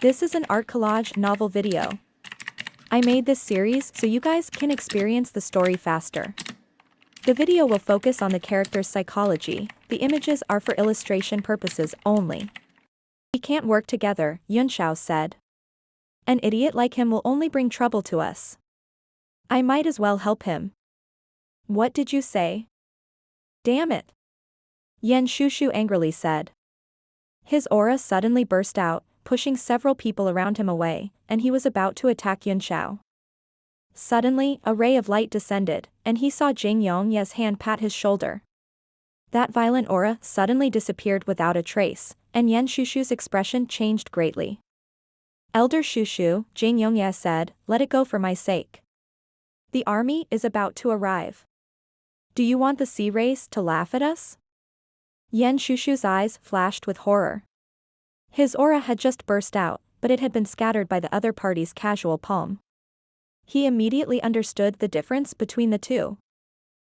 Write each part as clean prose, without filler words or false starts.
This is an art collage novel video. I made this series so you guys can experience the story faster. The video will focus on the character's psychology, the images are for illustration purposes only. We can't work together, Yunxiao said. An idiot like him will only bring trouble to us. I might as well help him. What did you say? Damn it! Yan Shushu angrily said. His aura suddenly burst out, pushing several people around him away, and he was about to attack Yunxiao. Suddenly, a ray of light descended, and he saw Jing Yongye's hand pat his shoulder. That violent aura suddenly disappeared without a trace, and Yan Shushu's expression changed greatly. Elder Shushu, Jing Yongye said, let it go for my sake. The army is about to arrive. Do you want the sea race to laugh at us? Yan Shushu's eyes flashed with horror. His aura had just burst out, but it had been scattered by the other party's casual palm. He immediately understood the difference between the two.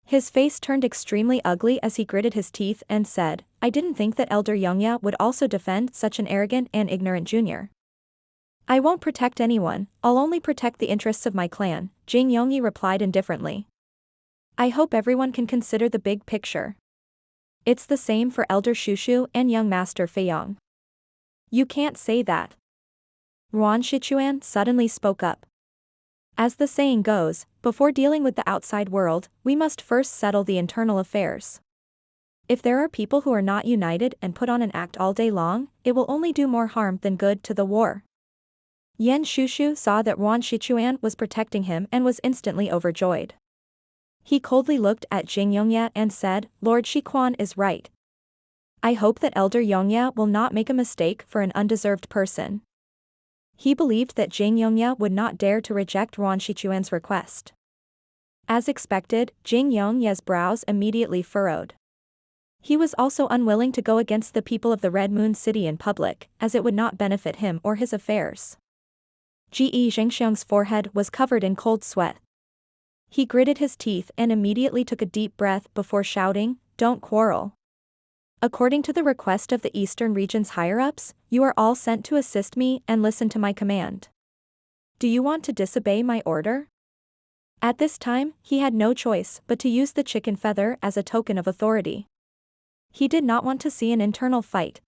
His face turned extremely ugly as he gritted his teeth and said, I didn't think that Elder Yongye would also defend such an arrogant and ignorant junior. I won't protect anyone, I'll only protect the interests of my clan, Jing Yongye replied indifferently. I hope everyone can consider the big picture. It's the same for Elder Shushu and young Master Feiyang. You can't say that. Ruan Shichuan suddenly spoke up. As the saying goes, before dealing with the outside world, we must first settle the internal affairs. If there are people who are not united and put on an act all day long, it will only do more harm than good to the war. Yan Shushu saw that Ruan Shichuan was protecting him and was instantly overjoyed. He coldly looked at Jing Yongye and said, Lord Shiquan is right. I hope that Elder Yongye will not make a mistake for an undeserved person. He believed that Jing Yongye would not dare to reject Ruan Shichuan's request. As expected, Jing Yongye's brows immediately furrowed. He was also unwilling to go against the people of the Red Moon City in public, as it would not benefit him or his affairs. Li Yunxiao's forehead was covered in cold sweat. He gritted his teeth and immediately took a deep breath before shouting, Don't quarrel. According to the request of the Eastern region's higher-ups, you are all sent to assist me and listen to my command. Do you want to disobey my order? At this time, he had no choice but to use the chicken feather as a token of authority. He did not want to see an internal fight.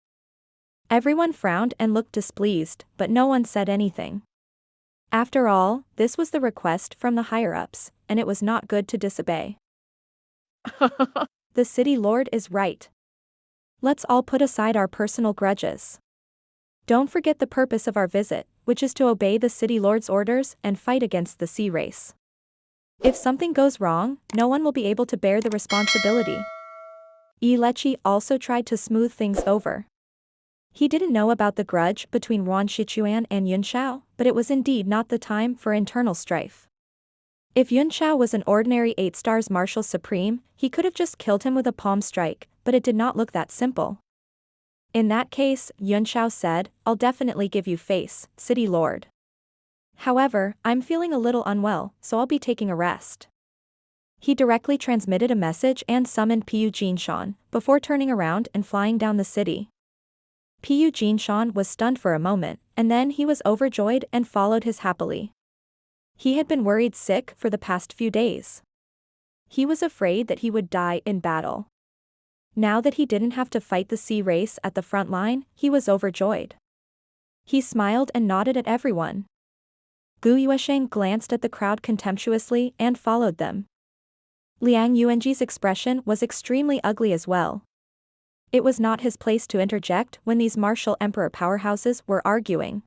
Everyone frowned and looked displeased, but no one said anything. After all, this was the request from the higher-ups, and it was not good to disobey. The city lord is right. Let's all put aside our personal grudges. Don't forget the purpose of our visit, which is to obey the city lord's orders and fight against the sea race. If something goes wrong, no one will be able to bear the responsibility. Lechi also tried to smooth things over. He didn't know about the grudge between Ruan Shichuan and Yunxiao, but it was indeed not the time for internal strife. If Yunxiao was an ordinary 8 stars marshal supreme, he could have just killed him with a palm strike, but it did not look that simple. In that case, Yunxiao said, I'll definitely give you face, city lord. However, I'm feeling a little unwell, so I'll be taking a rest. He directly transmitted a message and summoned Pu Jinshan, before turning around and flying down the city. Pu Jinshan was stunned for a moment, and then he was overjoyed and followed his happily. He had been worried sick for the past few days. He was afraid that he would die in battle. Now that he didn't have to fight the sea race at the front line, he was overjoyed. He smiled and nodded at everyone. Gu Yuesheng glanced at the crowd contemptuously and followed them. Liang Yuanji's expression was extremely ugly as well. It was not his place to interject when these martial emperor powerhouses were arguing.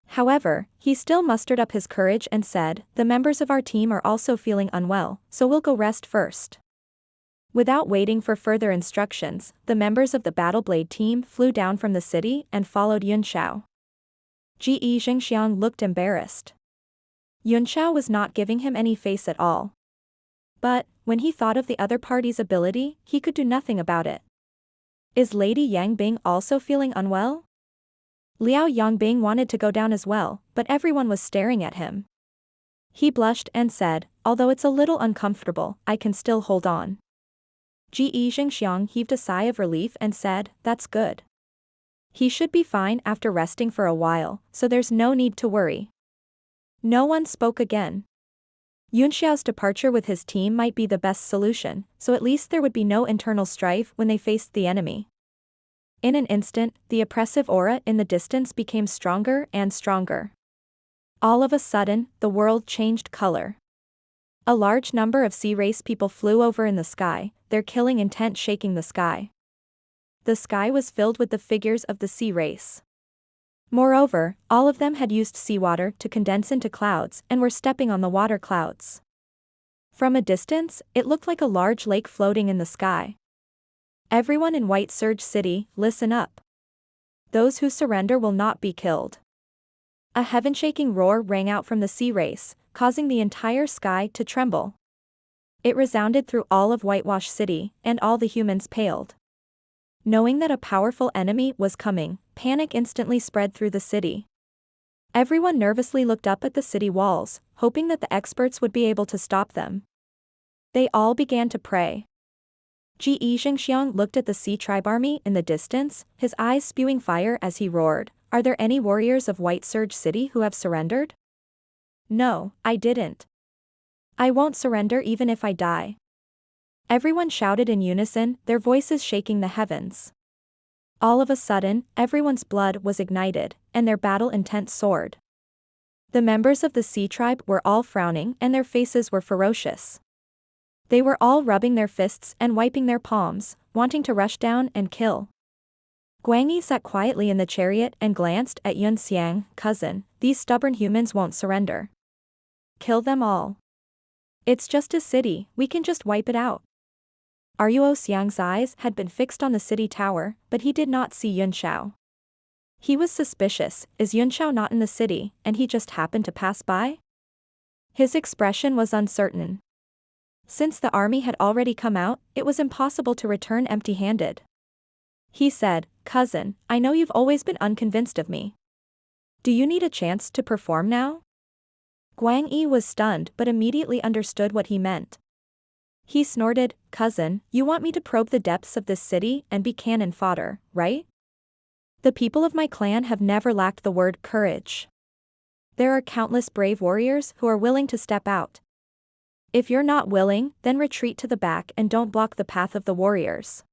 However, he still mustered up his courage and said, the members of our team are also feeling unwell, so we'll go rest first. Without waiting for further instructions, the members of the Battle Blade team flew down from the city and followed Yunxiao. Ji Jingxiang looked embarrassed. Yunxiao was not giving him any face at all. But, when he thought of the other party's ability, he could do nothing about it. Is Lady Yangbing also feeling unwell? Liao Yangbing wanted to go down as well, but everyone was staring at him. He blushed and said, although it's a little uncomfortable, I can still hold on. Ji Jingxiang heaved a sigh of relief and said, that's good. He should be fine after resting for a while, so there's no need to worry. No one spoke again. Yunxiao's departure with his team might be the best solution, so at least there would be no internal strife when they faced the enemy. In an instant, the oppressive aura in the distance became stronger and stronger. All of a sudden, the world changed color. A large number of sea race people flew over in the sky, their killing intent shaking the sky. The sky was filled with the figures of the sea race. Moreover, all of them had used seawater to condense into clouds and were stepping on the water clouds. From a distance, it looked like a large lake floating in the sky. Everyone in White Surge City, listen up. Those who surrender will not be killed. A heaven-shaking roar rang out from the sea race, causing the entire sky to tremble. It resounded through all of Whitewash City, and all the humans paled. Knowing that a powerful enemy was coming, panic instantly spread through the city. Everyone nervously looked up at the city walls, hoping that the experts would be able to stop them. They all began to pray. Li Yunxiao looked at the sea tribe army in the distance, his eyes spewing fire as he roared, "Are there any warriors of White Surge City who have surrendered? No, I didn't. I won't surrender even if I die." Everyone shouted in unison, their voices shaking the heavens. All of a sudden, everyone's blood was ignited, and their battle intent soared. The members of the sea tribe were all frowning and their faces were ferocious. They were all rubbing their fists and wiping their palms, wanting to rush down and kill. Guang Yi sat quietly in the chariot and glanced at Yunxiang, "Cousin, these stubborn humans won't surrender. Kill them all. It's just a city, we can just wipe it out." Ruo Xiang's eyes had been fixed on the city tower, but he did not see Yunxiao. He was suspicious, is Yunxiao not in the city, and he just happened to pass by? His expression was uncertain. Since the army had already come out, it was impossible to return empty-handed. He said, "Cousin, I know you've always been unconvinced of me. Do you need a chance to perform now?" Guang Yi was stunned but immediately understood what he meant. He snorted, "Cousin, you want me to probe the depths of this city and be cannon fodder, right? The people of my clan have never lacked the word courage. There are countless brave warriors who are willing to step out. If you're not willing, then retreat to the back and don't block the path of the warriors."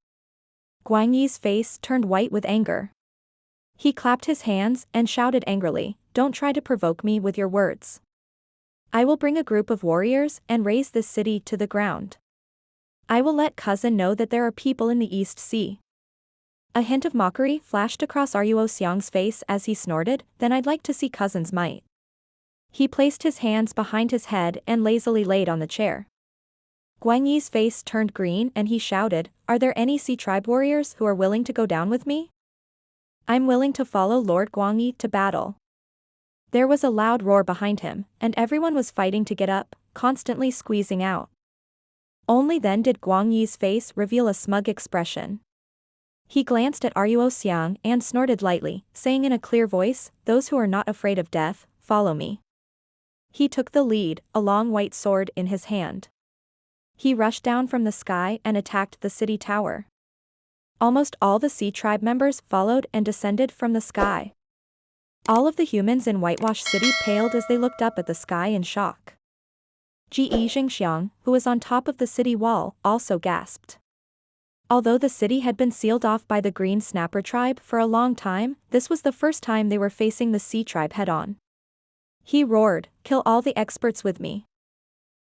Guang Yi's face turned white with anger. He clapped his hands and shouted angrily, "Don't try to provoke me with your words. I will bring a group of warriors and raze this city to the ground. I will let cousin know that there are people in the East Sea." A hint of mockery flashed across Ruo Xiang's face as he snorted, "Then I'd like to see cousin's might." He placed his hands behind his head and lazily laid on the chair. Guang Yi's face turned green and he shouted, "Are there any sea tribe warriors who are willing to go down with me? I'm willing to follow Lord Guang Yi to battle." There was a loud roar behind him, and everyone was fighting to get up, constantly squeezing out. Only then did Guang Yi's face reveal a smug expression. He glanced at Ruo Xiang and snorted lightly, saying in a clear voice, "Those who are not afraid of death, follow me." He took the lead, a long white sword in his hand. He rushed down from the sky and attacked the city tower. Almost all the sea tribe members followed and descended from the sky. All of the humans in Whitewash City paled as they looked up at the sky in shock. Li Yunxiao, who was on top of the city wall, also gasped. Although the city had been sealed off by the Green Snapper tribe for a long time, this was the first time they were facing the sea tribe head-on. He roared, "Kill all the experts with me."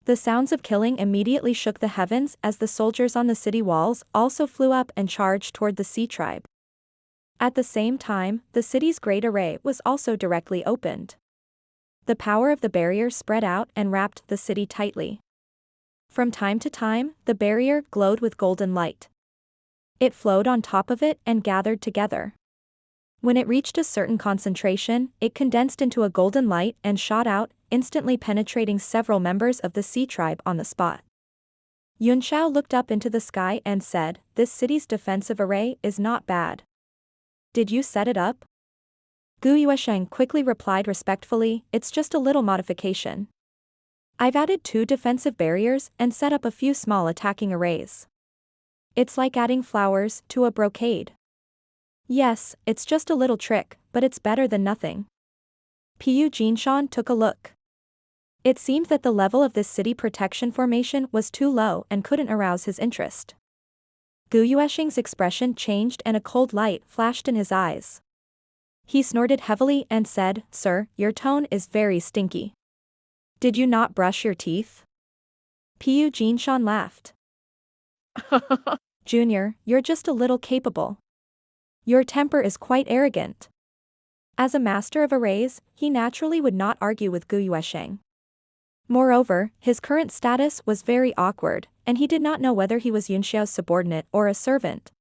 The sounds of killing immediately shook the heavens as the soldiers on the city walls also flew up and charged toward the sea tribe. At the same time, the city's great array was also directly opened. The power of the barrier spread out and wrapped the city tightly. From time to time, the barrier glowed with golden light. It flowed on top of it and gathered together. When it reached a certain concentration, it condensed into a golden light and shot out, instantly penetrating several members of the sea tribe on the spot. Yunxiao looked up into the sky and said, "This city's defensive array is not bad. Did you set it up?" Gu Yuesheng quickly replied respectfully, "It's just a little modification. I've added 2 defensive barriers and set up a few small attacking arrays. It's like adding flowers to a brocade." Yes, it's just a little trick, but it's better than nothing. Pu Jinshan took a look. It seemed that the level of this city protection formation was too low and couldn't arouse his interest. Gu Yuesheng's expression changed and a cold light flashed in his eyes. He snorted heavily and said, "Sir, your tone is very stinky. Did you not brush your teeth?" Pu Jinshan laughed. Junior, you're just a little capable. Your temper is quite arrogant. As a master of arrays, he naturally would not argue with Gu Yuesheng. Moreover, his current status was very awkward, and he did not know whether he was Yunxiao's subordinate or a servant.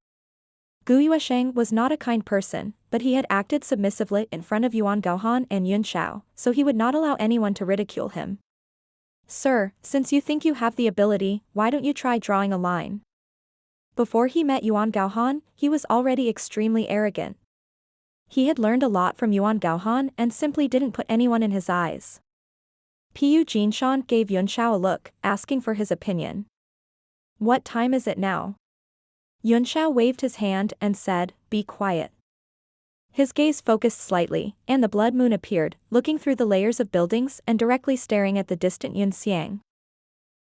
Gu Yuesheng was not a kind person, but he had acted submissively in front of Yuan Gaohan and Yunxiao, so he would not allow anyone to ridicule him. "Sir, since you think you have the ability, why don't you try drawing a line?" Before he met Yuan Gaohan, he was already extremely arrogant. He had learned a lot from Yuan Gaohan and simply didn't put anyone in his eyes. Pu Jinshan gave Yunxiao a look, asking for his opinion. "What time is it now?" Yunxiao waved his hand and said, "Be quiet." His gaze focused slightly, and the blood moon appeared, looking through the layers of buildings and directly staring at the distant Yunxiang.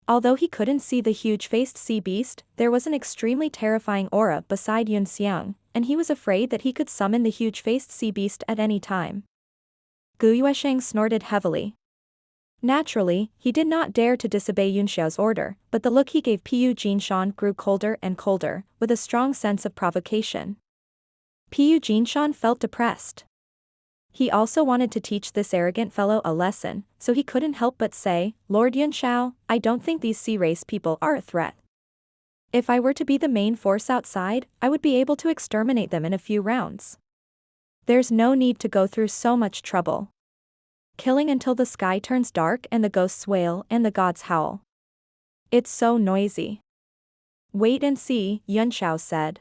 Although he couldn't see the huge-faced sea beast, there was an extremely terrifying aura beside Yunxiang, and he was afraid that he could summon the huge-faced sea beast at any time. Gu Yuesheng snorted heavily. Naturally, he did not dare to disobey Yunxiao's order, but the look he gave Pu Jinshan grew colder and colder, with a strong sense of provocation. Pu Jinshan felt depressed. He also wanted to teach this arrogant fellow a lesson, so he couldn't help but say, "Lord Yunxiao, I don't think these sea race people are a threat. If I were to be the main force outside, I would be able to exterminate them in a few rounds. There's no need to go through so much trouble. Killing until the sky turns dark and the ghosts wail and the gods howl. It's so noisy." "Wait and see," Yunxiao said.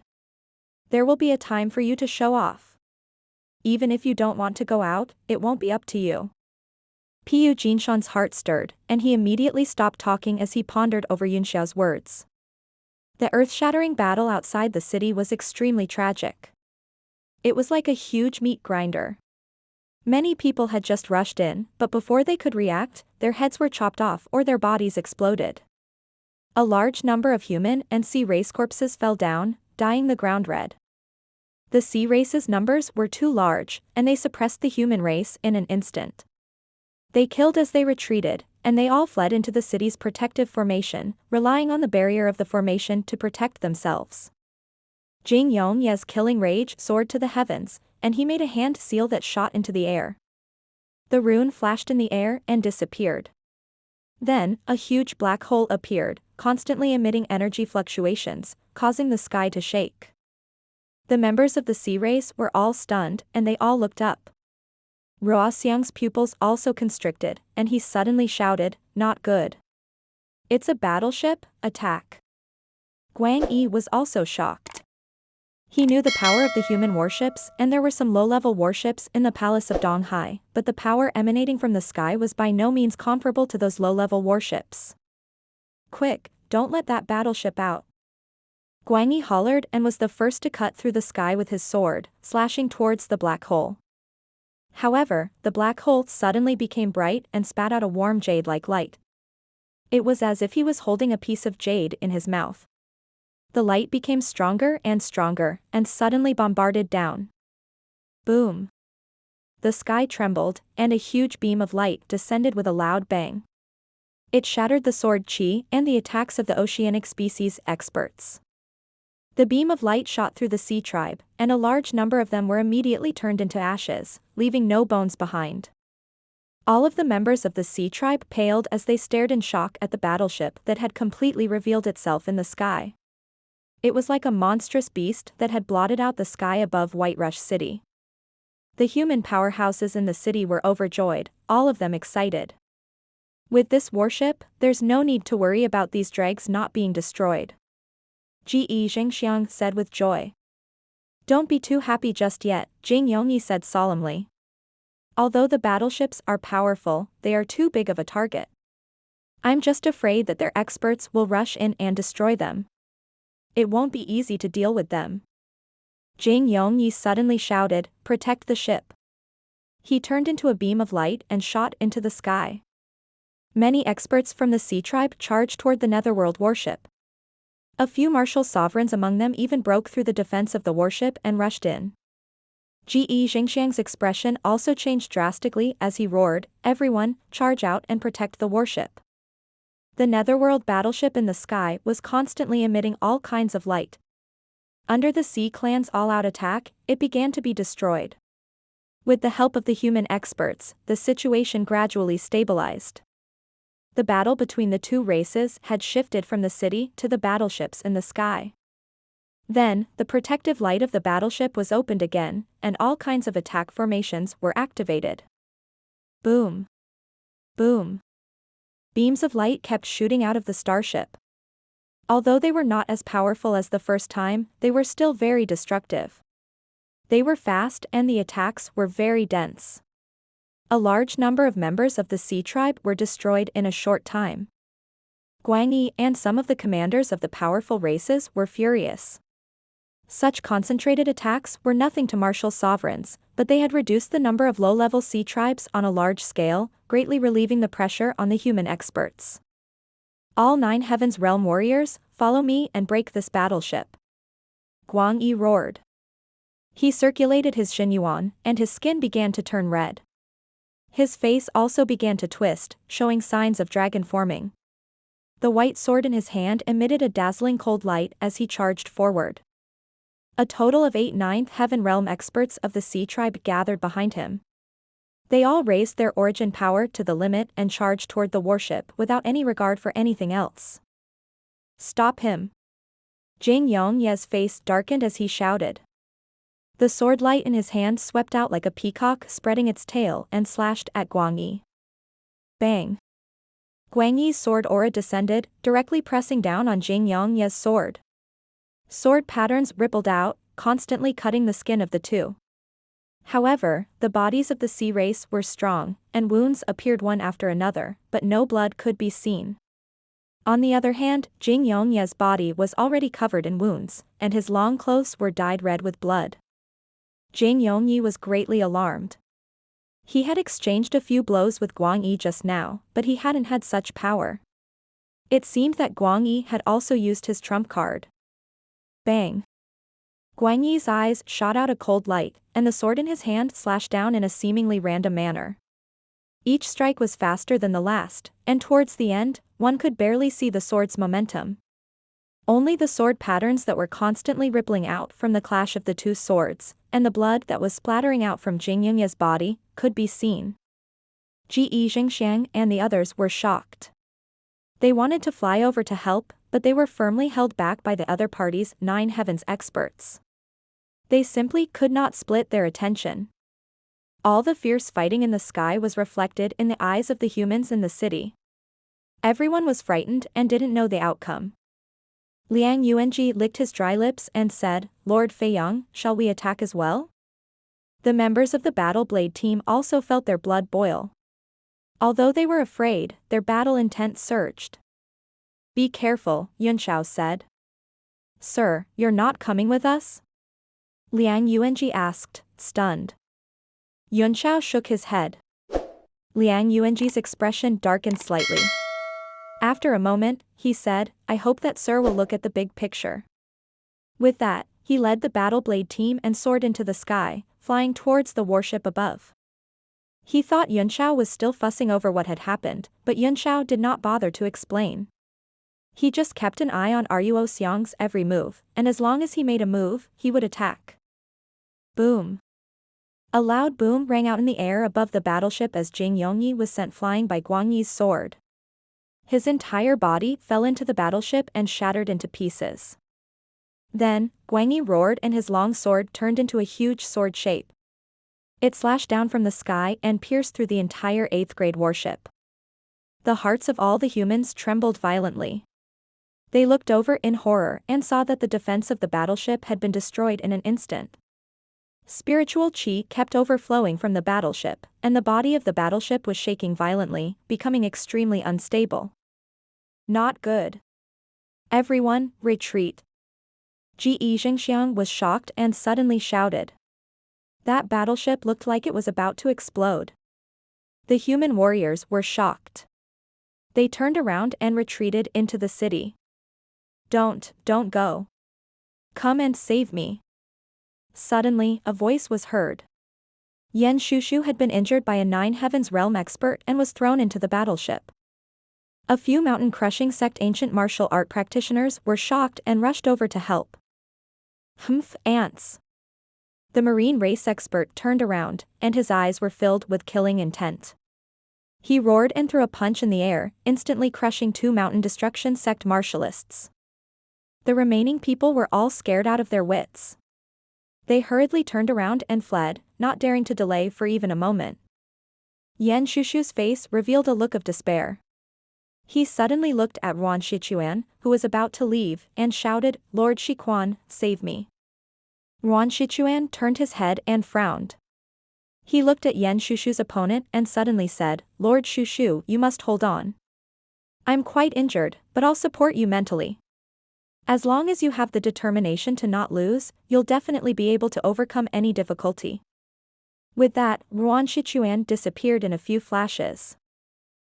"There will be a time for you to show off. Even if you don't want to go out, it won't be up to you." Pu Jinshan's heart stirred, and he immediately stopped talking as he pondered over Yunxiao's words. The earth-shattering battle outside the city was extremely tragic. It was like a huge meat grinder. Many people had just rushed in, but before they could react, their heads were chopped off or their bodies exploded. A large number of human and sea race corpses fell down, dyeing the ground red. The sea race's numbers were too large, and they suppressed the human race in an instant. They killed as they retreated, and they all fled into the city's protective formation, relying on the barrier of the formation to protect themselves. Jing Yongye's killing rage soared to the heavens, and he made a hand seal that shot into the air. The rune flashed in the air and disappeared. Then, a huge black hole appeared, constantly emitting energy fluctuations, causing the sky to shake. The members of the sea race were all stunned, and they all looked up. Ruo Xiang's pupils also constricted, and he suddenly shouted, "Not good. It's a battleship, attack." Guang Yi was also shocked. He knew the power of the human warships, and there were some low-level warships in the palace of Donghai, but the power emanating from the sky was by no means comparable to those low-level warships. "Quick, don't let that battleship out." Guang Yi hollered and was the first to cut through the sky with his sword, slashing towards the black hole. However, the black hole suddenly became bright and spat out a warm jade-like light. It was as if he was holding a piece of jade in his mouth. The light became stronger, and suddenly bombarded down. Boom! The sky trembled, and a huge beam of light descended with a loud bang. It shattered the sword chi and the attacks of the oceanic species experts. The beam of light shot through the sea tribe, and a large number of them were immediately turned into ashes, leaving no bones behind. All of the members of the sea tribe paled as they stared in shock at the battleship that had completely revealed itself in the sky. It was like a monstrous beast that had blotted out the sky above White Rush City. The human powerhouses in the city were overjoyed, all of them excited. With this warship, there's no need to worry about these dregs not being destroyed. Ji Zhengxiang said with joy. Don't be too happy just yet, Jing Yongyi said solemnly. Although the battleships are powerful, they are too big of a target. I'm just afraid that their experts will rush in and destroy them. It won't be easy to deal with them. Jing Yongyi suddenly shouted, "Protect the ship." He turned into a beam of light and shot into the sky. Many experts from the Sea Tribe charged toward the Netherworld warship. A few martial sovereigns among them even broke through the defense of the warship and rushed in. Li Yunxiao's expression also changed drastically as he roared, "Everyone, charge out and protect the warship." The Netherworld battleship in the sky was constantly emitting all kinds of light. Under the Sea Clan's all-out attack, it began to be destroyed. With the help of the human experts, the situation gradually stabilized. The battle between the two races had shifted from the city to the battleships in the sky. Then, the protective light of the battleship was opened again, and all kinds of attack formations were activated. Boom. Boom. Beams of light kept shooting out of the starship. Although they were not as powerful as the first time, they were still very destructive. They were fast and the attacks were very dense. A large number of members of the Sea Tribe were destroyed in a short time. Guang Yi and some of the commanders of the powerful races were furious. Such concentrated attacks were nothing to martial sovereigns, but they had reduced the number of low-level Sea Tribes on a large scale, greatly relieving the pressure on the human experts. "All 9 Heaven's Realm warriors, follow me and break this battleship." Guang Yi roared. He circulated his Xinyuan, and his skin began to turn red. His face also began to twist, showing signs of dragon forming. The white sword in his hand emitted a dazzling cold light as he charged forward. A total of 8 Ninth Heaven Realm experts of the Sea Tribe gathered behind him. They all raised their origin power to the limit and charged toward the warship without any regard for anything else. "Stop him." Jing Yongye's face darkened as he shouted. The sword light in his hand swept out like a peacock spreading its tail and slashed at Guang Yi. Bang! Guang Yi's sword aura descended, directly pressing down on Jing Yongye's sword. Sword patterns rippled out, constantly cutting the skin of the two. However, the bodies of the sea race were strong, and wounds appeared one after another, but no blood could be seen. On the other hand, Jing Yongye's body was already covered in wounds, and his long clothes were dyed red with blood. Jing Yongye was greatly alarmed. He had exchanged a few blows with Guang Yi just now, but he hadn't had such power. It seemed that Guang Yi had also used his trump card. Bang! Guang Yi's eyes shot out a cold light, and the sword in his hand slashed down in a seemingly random manner. Each strike was faster than the last, and towards the end, one could barely see the sword's momentum. Only the sword patterns that were constantly rippling out from the clash of the two swords, and the blood that was splattering out from Jing Yongye's body, could be seen. Li Yunxiao and the others were shocked. They wanted to fly over to help, but they were firmly held back by the other party's 9 Heavens experts. They simply could not split their attention. All the fierce fighting in the sky was reflected in the eyes of the humans in the city. Everyone was frightened and didn't know the outcome. Liang Yuanji licked his dry lips and said, "Lord Feiyang, shall we attack as well?" The members of the Battle Blade team also felt their blood boil. Although they were afraid, their battle intent surged. "Be careful," Yunxiao said. "Sir, you're not coming with us?" Liang Yuanji asked, stunned. Yunxiao shook his head. Liang Yuanji's expression darkened slightly. After a moment, he said, "I hope that Sir will look at the big picture." With that, he led the Battle Blade team and soared into the sky, flying towards the warship above. He thought Yunxiao was still fussing over what had happened, but Yunxiao did not bother to explain. He just kept an eye on Ruo Xiang's every move, and as long as he made a move, he would attack. Boom! A loud boom rang out in the air above the battleship as Jing Yongye was sent flying by Guang Yi's sword. His entire body fell into the battleship and shattered into pieces. Then, Guang Yi roared and his long sword turned into a huge sword shape. It slashed down from the sky and pierced through the entire 8th grade warship. The hearts of all the humans trembled violently. They looked over in horror and saw that the defense of the battleship had been destroyed in an instant. Spiritual qi kept overflowing from the battleship, and the body of the battleship was shaking violently, becoming extremely unstable. Not good. Everyone, retreat. Li Yunxiao was shocked and suddenly shouted. That battleship looked like it was about to explode. The human warriors were shocked. They turned around and retreated into the city. Don't go. Come and save me. Suddenly, a voice was heard. Yan Shushu had been injured by a Nine Heavens realm expert and was thrown into the battleship. A few mountain-crushing sect ancient martial art practitioners were shocked and rushed over to help. Humph, ants. The marine race expert turned around, and his eyes were filled with killing intent. He roared and threw a punch in the air, instantly crushing two mountain destruction sect martialists. The remaining people were all scared out of their wits. They hurriedly turned around and fled, not daring to delay for even a moment. Yan Shushu's face revealed a look of despair. He suddenly looked at Ruan Shichuan, who was about to leave, and shouted, "Lord Shiquan, save me." Ruan Shichuan turned his head and frowned. He looked at Yan Shushu's opponent and suddenly said, "Lord Shushu, you must hold on. I'm quite injured, but I'll support you mentally. As long as you have the determination to not lose, you'll definitely be able to overcome any difficulty." With that, Ruan Shichuan disappeared in a few flashes.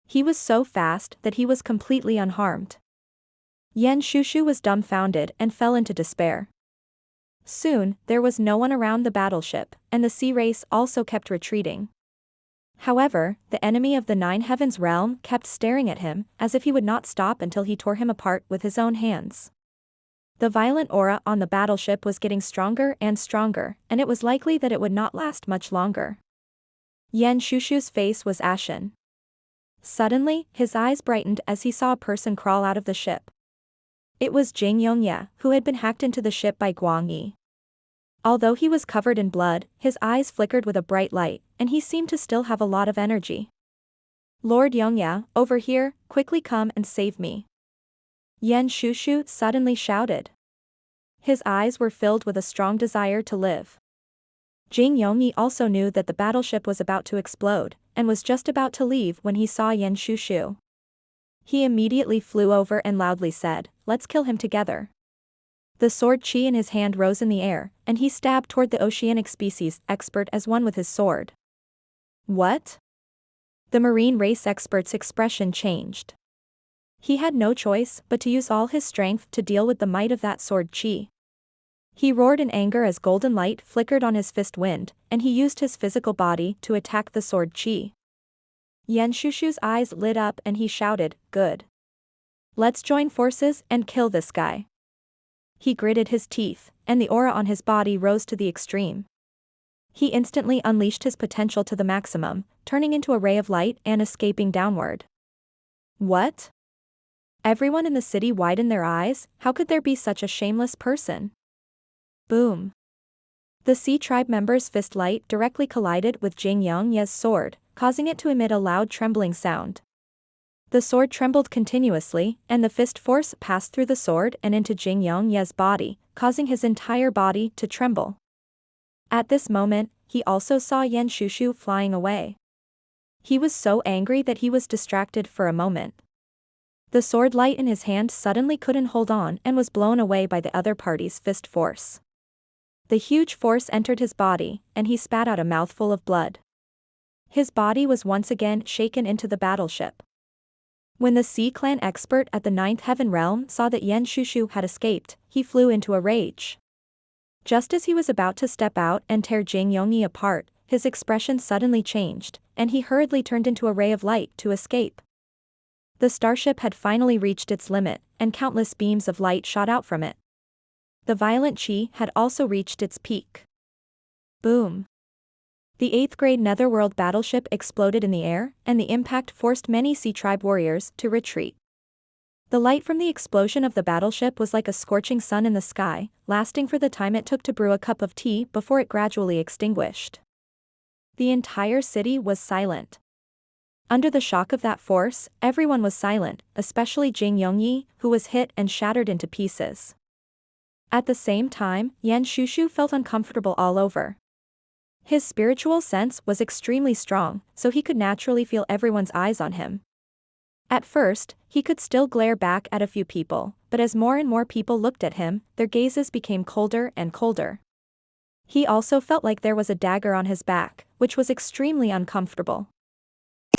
He was so fast that he was completely unharmed. Yan Shushu was dumbfounded and fell into despair. Soon, there was no one around the battleship, and the sea race also kept retreating. However, the enemy of the Nine Heavens realm kept staring at him, as if he would not stop until he tore him apart with his own hands. The violent aura on the battleship was getting stronger and stronger, and it was likely that it would not last much longer. Yan Shushu's face was ashen. Suddenly, his eyes brightened as he saw a person crawl out of the ship. It was Jing Yongye, who had been hacked into the ship by Guang Yi. Although he was covered in blood, his eyes flickered with a bright light, and he seemed to still have a lot of energy. "Lord Yongye, over here, quickly come and save me." Yan Shushu suddenly shouted. His eyes were filled with a strong desire to live. Jing Yongye also knew that the battleship was about to explode, and was just about to leave when he saw Yan Shushu. He immediately flew over and loudly said, "Let's kill him together." The sword chi in his hand rose in the air, and he stabbed toward the oceanic species expert as one with his sword. What? The marine race expert's expression changed. He had no choice but to use all his strength to deal with the might of that sword chi. He roared in anger as golden light flickered on his fist wind, and he used his physical body to attack the sword chi. Yan Shushu's eyes lit up and he shouted, "Good. Let's join forces and kill this guy." He gritted his teeth, and the aura on his body rose to the extreme. He instantly unleashed his potential to the maximum, turning into a ray of light and escaping downward. What? Everyone in the city widened their eyes. How could there be such a shameless person? Boom. The Sea Tribe member's fist light directly collided with Jing Yongye's sword, causing it to emit a loud trembling sound. The sword trembled continuously, and the fist force passed through the sword and into Jing Yongye's body, causing his entire body to tremble. At this moment, he also saw Yan Shushu flying away. He was so angry that he was distracted for a moment. The sword light in his hand suddenly couldn't hold on and was blown away by the other party's fist force. The huge force entered his body, and he spat out a mouthful of blood. His body was once again shaken into the battleship. When the Sea Clan expert at the Ninth Heaven Realm saw that Yan Shushu had escaped, he flew into a rage. Just as he was about to step out and tear Jing Yongye apart, his expression suddenly changed, and he hurriedly turned into a ray of light to escape. The starship had finally reached its limit, and countless beams of light shot out from it. The violent chi had also reached its peak. Boom. The 8th grade Netherworld battleship exploded in the air, and the impact forced many Sea Tribe warriors to retreat. The light from the explosion of the battleship was like a scorching sun in the sky, lasting for the time it took to brew a cup of tea before it gradually extinguished. The entire city was silent. Under the shock of that force, everyone was silent, especially Jing Yongye, who was hit and shattered into pieces. At the same time, Yan Shushu felt uncomfortable all over. His spiritual sense was extremely strong, so he could naturally feel everyone's eyes on him. At first, he could still glare back at a few people, but as more and more people looked at him, their gazes became colder and colder. He also felt like there was a dagger on his back, which was extremely uncomfortable.